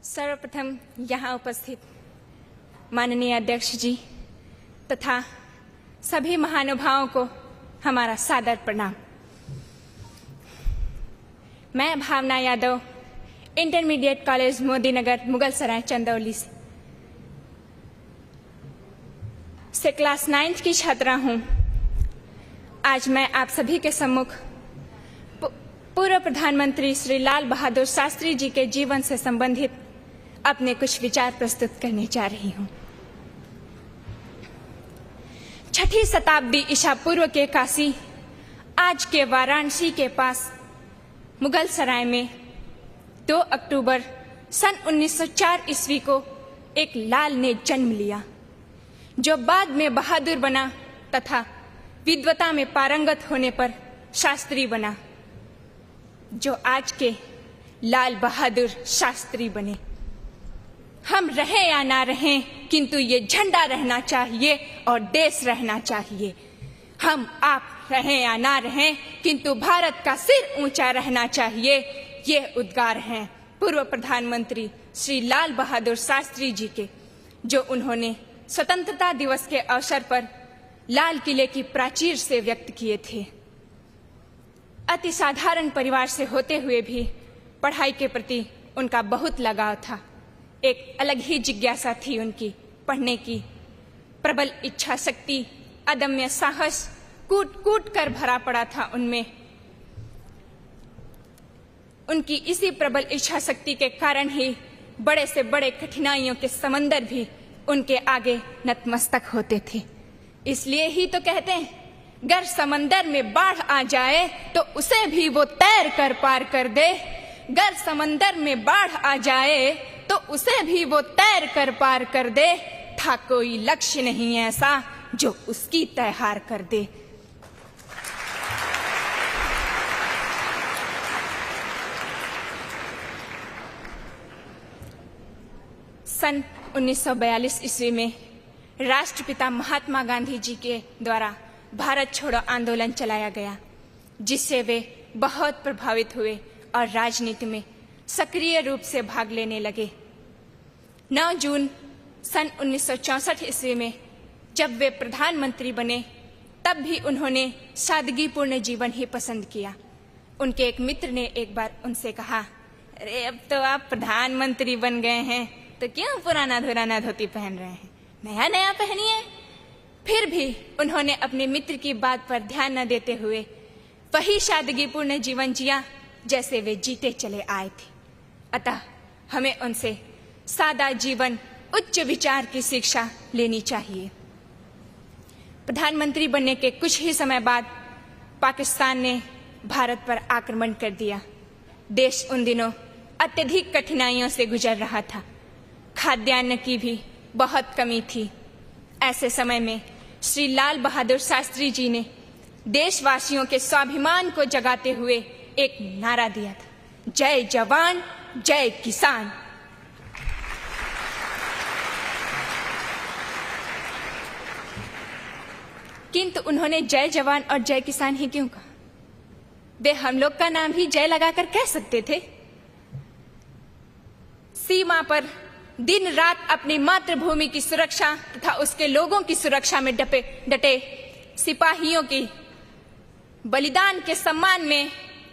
सर्वप्रथम यहाँ उपस्थित माननीय अध्यक्ष जी तथा सभी महानुभावों को हमारा सादर प्रणाम। मैं भावना यादव इंटरमीडिएट कॉलेज मोदीनगर मुगलसराय चंदौली से क्लास 9th की छात्रा हूं। आज मैं आप सभी के सम्मुख पूर्व प्रधानमंत्री श्री लाल बहादुर शास्त्री जी के जीवन से संबंधित अपने कुछ विचार प्रस्तुत करने जा रही हूं। 6ठी शताब्दी ईसा पूर्व के काशी, आज के वाराणसी के पास मुगलसराय में 2 अक्टूबर सन 1904 ईस्वी को एक लाल ने जन्म लिया, जो बाद में बहादुर बना तथा विद्वता में पारंगत होने पर शास्त्री बना, जो आज के लाल बहादुर शास्त्री बने। हम रहें या ना रहें, किंतु ये झंडा रहना चाहिए और देश रहना चाहिए। हम आप रहें या ना रहें, किंतु भारत का सिर ऊंचा रहना चाहिए। ये उद्गार हैं पूर्व प्रधानमंत्री श्री लाल बहादुर शास्त्री जी के, जो उन्होंने स्वतंत्रता दिवस के अवसर पर लाल किले की प्राचीर से व्यक्त किए थे। अति साधारण परिवार से होते हुए भी पढ़ाई के प्रति उनका बहुत लगाव था। एक अलग ही जिज्ञासा थी उनकी पढ़ने की, प्रबल इच्छा शक्ति, अदम्य साहस कूट कूट कर भरा पड़ा था उनमें। उनकी इसी प्रबल इच्छा शक्ति के कारण ही बड़े से बड़े कठिनाइयों के समंदर भी उनके आगे नतमस्तक होते थे। इसलिए ही तो कहते हैं, गर समंदर में बाढ़ आ जाए तो उसे भी वो तैर कर पार कर दे। गर समंदर में बाढ़ आ जाए तो उसे भी वो तैर कर पार कर दे। था कोई लक्ष्य नहीं ऐसा जो उसकी तय हार कर दे। सन 1942 ईस्वी में राष्ट्रपिता महात्मा गांधी जी के द्वारा भारत छोड़ो आंदोलन चलाया गया, जिससे वे बहुत प्रभावित हुए और राजनीति में सक्रिय रूप से भाग लेने लगे। 9 जून सन 1964 ईस्वी में जब वे प्रधानमंत्री बने, तब भी उन्होंने सादगीपूर्ण जीवन ही पसंद किया। उनके एक मित्र ने एक बार उनसे कहा, अरे अब तो आप प्रधानमंत्री बन गए हैं, तो क्यों पुराना धुराना धोती पहन रहे हैं, नया नया पहनिए। फिर भी उन्होंने अपने मित्र की बात पर ध्यान न देते हुए वही सादगीपूर्ण जीवन जिया जैसे वे जीते चले आए थे। अतः हमें उनसे सादा जीवन, उच्च विचार की शिक्षा लेनी चाहिए। प्रधानमंत्री बनने के कुछ ही समय बाद पाकिस्तान ने भारत पर आक्रमण कर दिया। देश उन दिनों अत्यधिक कठिनाइयों से गुजर रहा था। खाद्यान्न की भी बहुत कमी थी। ऐसे समय में श्री लाल बहादुर शास्त्री जी ने देशवासियों के स्वाभिमान को जगाते हुए एक नारा दिया था, जय जवान जय किसान। किंतु उन्होंने जय जवान और जय किसान ही क्यों कहा? वे हम लोग का नाम ही जय लगाकर कह सकते थे। सीमा पर दिन रात अपनी मातृभूमि की सुरक्षा तथा उसके लोगों की सुरक्षा में डटे सिपाहियों की बलिदान के सम्मान में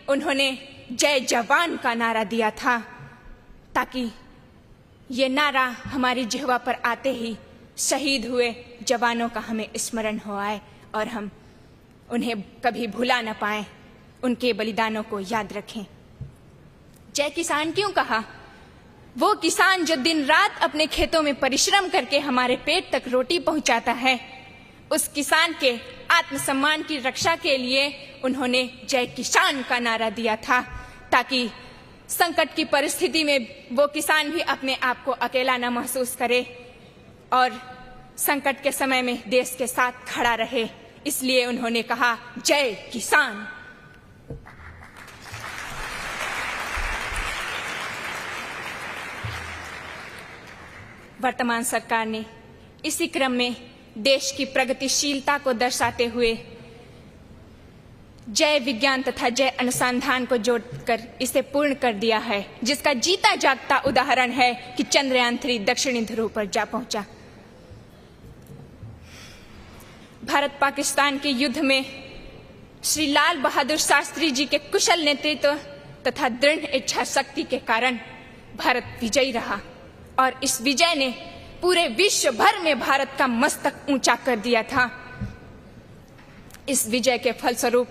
उन्होंने जय जवान का नारा दिया था, ताकि ये नारा हमारी जिह्वा पर आते ही शहीद हुए जवानों का हमें स्मरण हो आए और हम उन्हें कभी भुला न पाएं, उनके बलिदानों को याद रखें। जय किसान क्यों कहा? वो किसान जो दिन रात अपने खेतों में परिश्रम करके हमारे पेट तक रोटी पहुंचाता है, उस किसान के आत्मसम्मान की रक्षा के लिए उन्होंने जय किसान का नारा दिया था, ताकि संकट की परिस्थिति में वो किसान भी अपने आप को अकेला न महसूस करे और संकट के समय में देश के साथ खड़ा रहे। इसलिए उन्होंने कहा, जय किसान। वर्तमान सरकार ने इसी क्रम में देश की प्रगतिशीलता को दर्शाते हुए जय विज्ञान तथा जय अनुसंधान को जोड़कर इसे पूर्ण कर दिया है, जिसका जीता जागता उदाहरण है कि चंद्रयान 3 दक्षिणी ध्रुव पर जा पहुंचा। भारत पाकिस्तान के युद्ध में श्री लाल बहादुर शास्त्री जी के कुशल नेतृत्व तथा दृढ़ इच्छा शक्ति के कारण भारत विजयी रहा और इस विजय ने पूरे विश्व भर में भारत का मस्तक ऊंचा कर दिया था। इस विजय के फलस्वरूप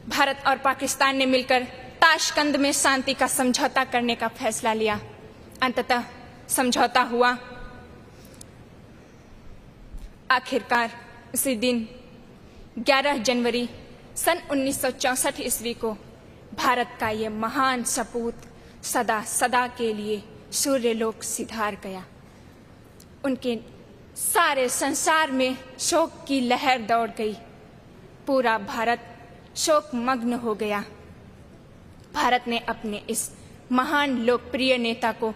भारत और पाकिस्तान ने मिलकर ताशकंद में शांति का समझौता करने का फैसला लिया। अंततः समझौता हुआ। आखिरकार उसी दिन 11 जनवरी सन 1964 ईस्वी को भारत का ये महान सपूत सदा सदा के लिए सूर्यलोक सिधार गया। उनके सारे संसार में शोक की लहर दौड़ गई। पूरा भारत शोक मग्न हो गया। भारत ने अपने इस महान लोकप्रिय नेता को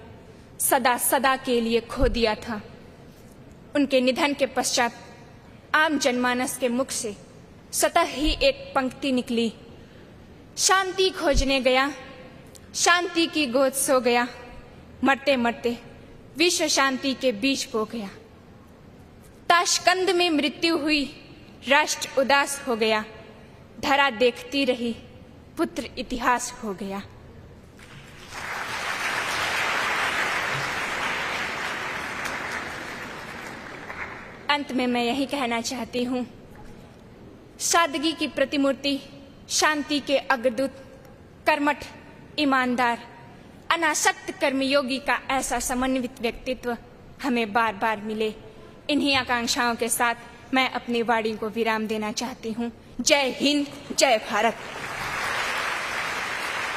सदा सदा के लिए खो दिया था। उनके निधन के पश्चात आम जनमानस के मुख से स्वतः ही एक पंक्ति निकली, शांति खोजने गया, शांति की गोद सो गया, मरते मरते विश्व शांति के बीच बो गया। ताशकंद में मृत्यु हुई, राष्ट्र उदास हो गया, धरा देखती रही, पुत्र इतिहास हो गया। अंत में मैं यही कहना चाहती हूँ, सादगी की प्रतिमूर्ति, शांति के अग्रदूत, कर्मठ, ईमानदार, अनासक्त कर्मयोगी का ऐसा समन्वित व्यक्तित्व हमें बार बार मिले। इन्हीं आकांक्षाओं के साथ मैं अपनी वाणी को विराम देना चाहती हूँ। जय हिंद, जय भारत।